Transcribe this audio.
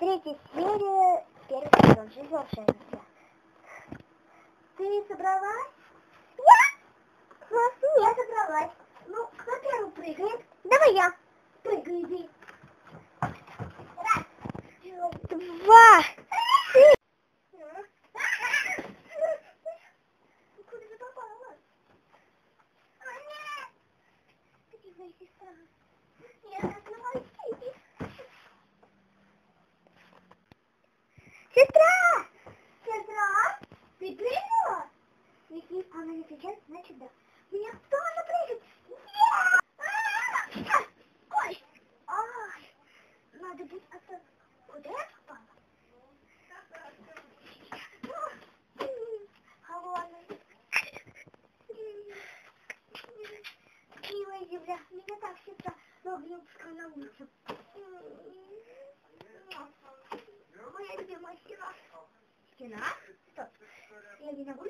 Третья серия, первый сезон, «Жизнь волшебницы». Ты собралась? Я собралась. Ну, кто первый прыгает? Давай я. Прыгай, иди. Раз. Два. Куда ты попала? Нет. Где твоя сестра? Я закрываюсь. Сестра! Сестра? Ты прыгнула? Если она не кричит, значит да. Меня тоже прыгать. Нет! Ой! Ай! Надо быть осторожным. Куда я попала? Холодный. Милая земля, меня так сестра Логвинская на улицу. Моя любимая стена. Стена? Стоп. Я не могу